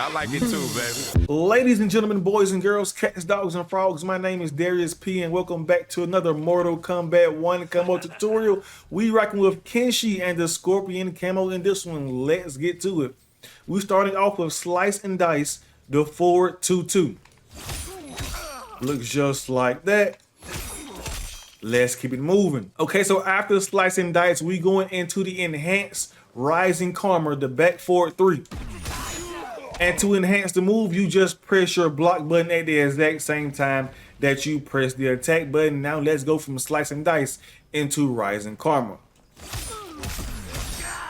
I like it too, baby. Ladies and gentlemen, boys and girls, cats, dogs, and frogs, my name is Darius P, and welcome back to another Mortal Kombat 1 combo tutorial. We rocking with Kenshi and the Scorpion Camo in this one. Let's get to it. We starting off with Slice and Dice, the 4-2-2. Looks just like that. Let's keep it moving. Okay, so after Slice and Dice, we going into the Enhanced Rising Karma, the back forward 3. And to enhance the move, you just press your block button at the exact same time that you press the attack button. Now let's go from Slice and Dice into Rising Karma.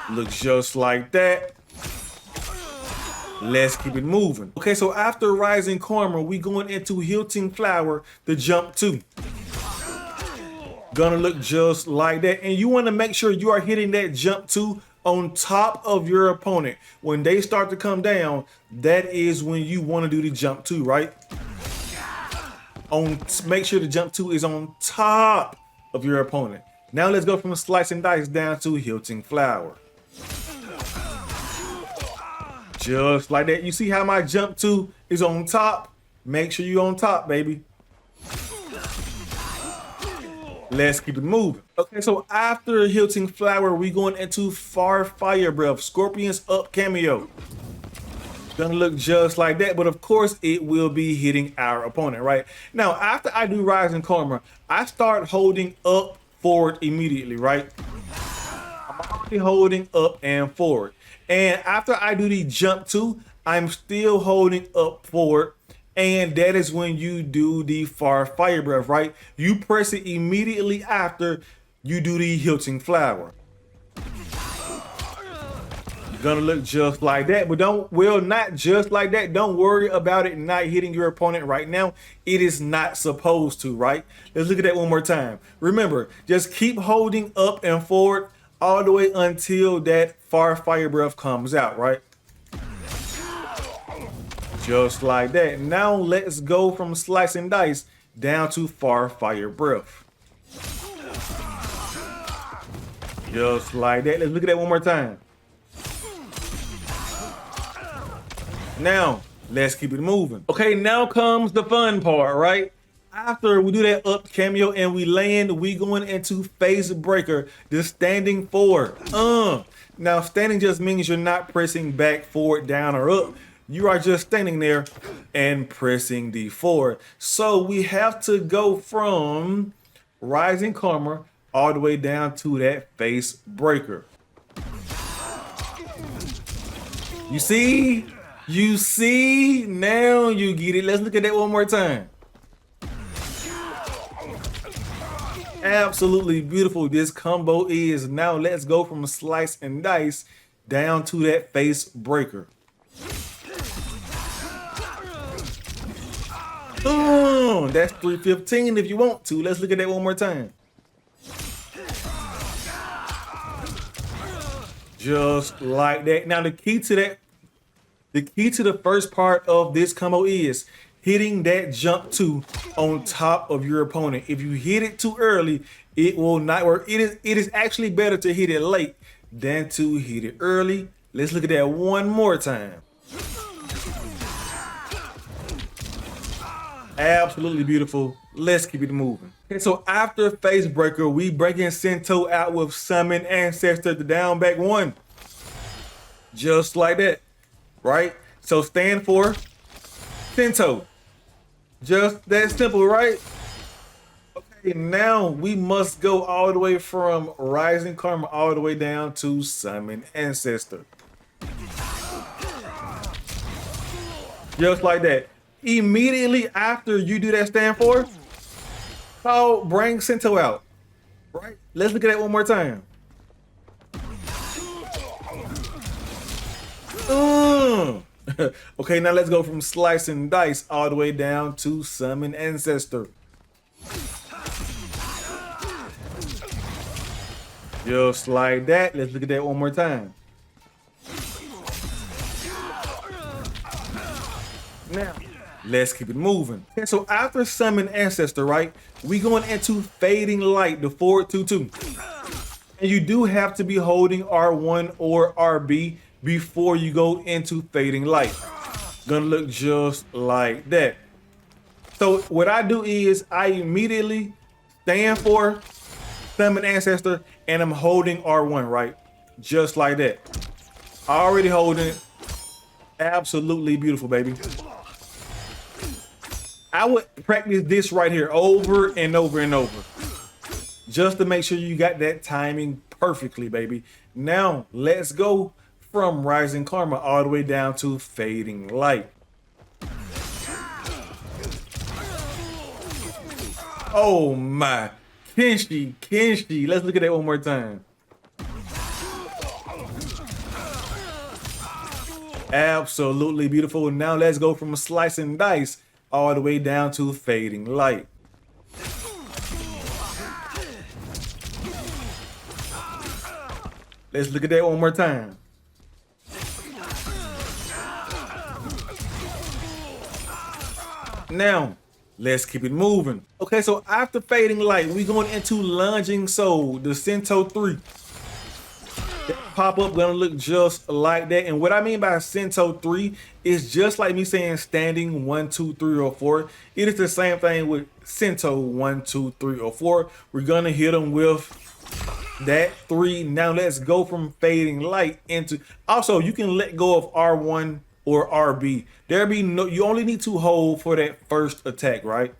Looks just like that. Let's keep it moving. Okay, so after Rising Karma, we going into Hilting Flower, the jump 2. Gonna look just like that. And you want to make sure you are hitting that jump 2 on top of your opponent. When they start to come down, that is when you want to do the jump 2, right? Make sure the jump 2 is on top of your opponent. Now let's go from Slice and Dice down to Hilting Flower. Just like that. You see how my jump 2 is on top? Make sure you're on top, baby. Let's keep it moving. Okay, so after Hilting Flower, we going into Fire Breath, Scorpion's Up Kameo. Gonna look just like that, but of course it will be hitting our opponent, right? Now, after I do Rising Karma, I start holding up forward immediately, right? I'm already holding up and forward. And after I do the jump 2, I'm still holding up forward. And that is when you do the Fire Breath, right? You press it immediately after you do the Hilting Flower. Gonna look just like that, but not just like that. Don't worry about it not hitting your opponent right now. It is not supposed to, right? Let's look at that one more time. Remember, just keep holding up and forward all the way until that Fire Breath comes out, right? Just like that. Now let's go from Slice and Dice down to Fire Breath. Just like that. Let's look at that one more time. Now, let's keep it moving. Okay, now comes the fun part, right? After we do that up cameo and we land, we going into Phase Breaker, the standing forward. Now standing just means you're not pressing back, forward, down, or up. You are just standing there and pressing the forward. So we have to go from Rising Karma all the way down to that Phase Breaker. You see? You see? Now you get it. Let's look at that one more time. Absolutely beautiful this combo is. Now let's go from Slice and Dice down to that Phase Breaker. That's 315 if you want to. Let's look at that one more time. Just like that. Now the key to the first part of this combo is hitting that jump 2 on top of your opponent. If you hit it too early, it will not work. It is actually better to hit it late than to hit it early. Let's look at that one more time. Absolutely beautiful. Let's keep it moving. Okay, so after Phase Breaker, we breaking Sento out with Summon Ancestor, the down back 1. Just like that, right? So stand for Sento. Just that simple, right? Okay, now we must go all the way from Rising Karma all the way down to Summon Ancestor. Just like that. Immediately after you do that stand for, bring Sento out, right? Let's look at that one more time. Okay, now let's go from Slice and Dice all the way down to Summon Ancestor. Just like that. Let's look at that one more time. Now, let's keep it moving. Okay, so after Summon Ancestor, right, we going into Fading Light, the 4-2-2. And you do have to be holding R1 or RB before you go into Fading Light. Gonna look just like that. So what I do is I immediately stand for Summon Ancestor and I'm holding R1, right? Just like that. Already holding it. Absolutely beautiful, baby. I would practice this right here over and over and over, just to make sure you got that timing perfectly, baby. Now let's go from Rising Karma all the way down to Fading Light. Oh my, Kenshi, let's look at that one more time. Absolutely beautiful. Now let's go from a Slice and Dice all the way down to Fading Light. Let's look at that one more time. Now, let's keep it moving. Okay, so after Fading Light, we going into Lunging Soul, the Sento 3. That pop-up gonna look just like that. And what I mean by Sento 3 is just like me saying standing 1, 2, 3, or 4. It is the same thing with Sento 1, 2, 3, or 4. We're gonna hit them with that 3. Now let's go from Fading Light into, also you can let go of R1 or RB. There be no, you only need to hold for that first attack, right?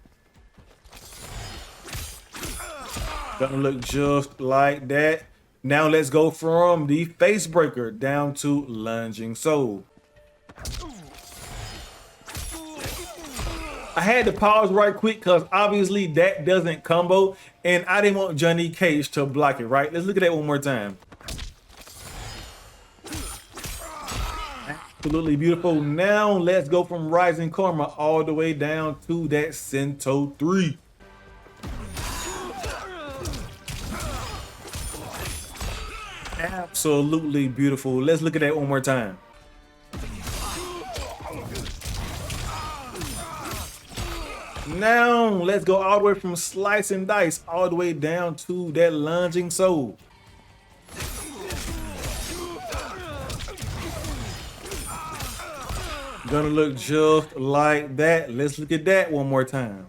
Gonna look just like that. Now let's go from the Face Breaker down to Lunging Soul. I had to pause right quick because obviously that doesn't combo and I didn't want Johnny Cage to block it, right? Let's look at that one more time. Absolutely beautiful. Now let's go from Rising Karma all the way down to that Sento 3. Absolutely beautiful. Let's look at that one more time. Now let's go all the way from Slice and Dice all the way down to that Lunging Soul. Gonna look just like that. Let's look at that one more time.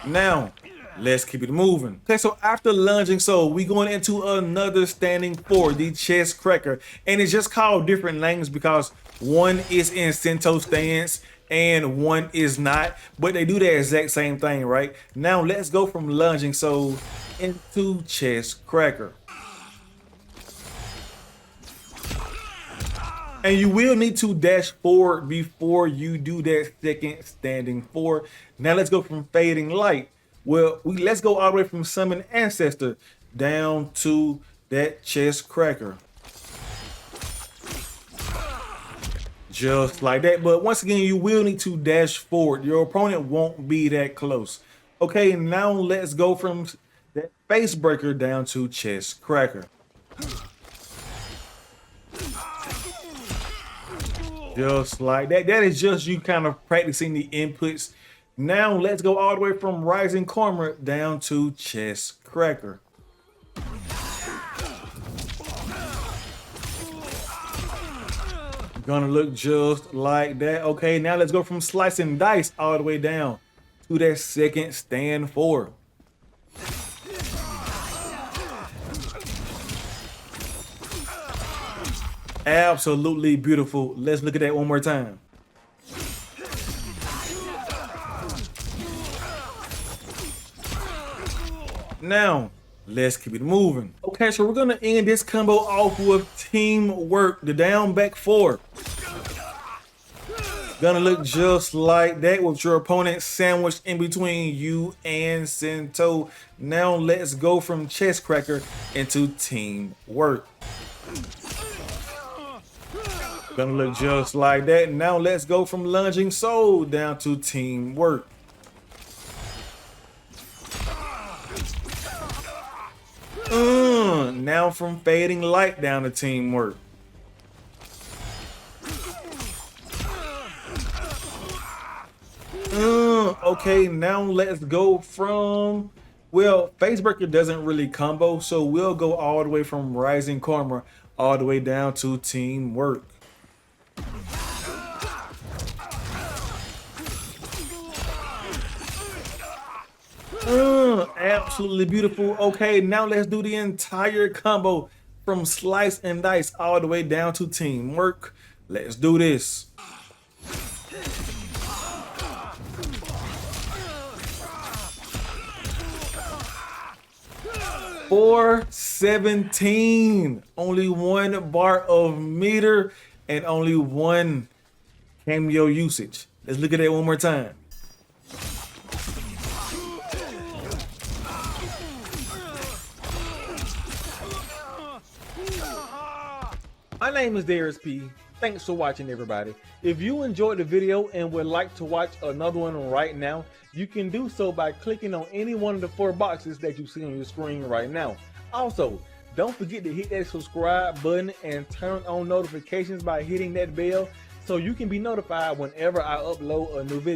Now, let's keep it moving. Okay, so after Lunging Soul, we going into another standing 4, the Chest Cracker. And it's just called different names because one is in Sento stance and one is not, but they do the exact same thing, right? Now, let's go from Lunging Soul into Chest Cracker. And you will need to dash forward before you do that second standing 4. Now let's go from Fading Light. Well, let's go all the way from Summon Ancestor down to that Chest Cracker. Just like that. But once again, you will need to dash forward. Your opponent won't be that close. Okay, now let's go from that Face Breaker down to Chest Cracker. Just like that. That is just you kind of practicing the inputs. Now let's go all the way from Rising Karma down to Chest Cracker. Gonna look just like that. Okay, now let's go from Slice and Dice all the way down to that second stand 4. Absolutely beautiful. Let's look at that one more time. Now, let's keep it moving. Okay, so we're gonna end this combo off with Teamwork, the down back 4. Gonna look just like that with your opponent sandwiched in between you and Sento. Now let's go from Chest Cracker into Teamwork. Gonna look just like that. Now let's go from Lunging Soul down to Teamwork. Now from Fading Light down to Teamwork. Okay, now let's go from Well, Facebreaker doesn't really combo, so we'll go all the way from Rising Karma all the way down to Teamwork. Absolutely beautiful. Okay, now let's do the entire combo from Slice and Dice all the way down to Teamwork. Let's do this. $417. Only 1 bar of meter and only 1 cameo usage. Let's look at that one more time. My name is Darius P. Thanks for watching, everybody. If you enjoyed the video and would like to watch another one right now, you can do so by clicking on any one of the 4 boxes that you see on your screen right now. Also, don't forget to hit that subscribe button and turn on notifications by hitting that bell so you can be notified whenever I upload a new video.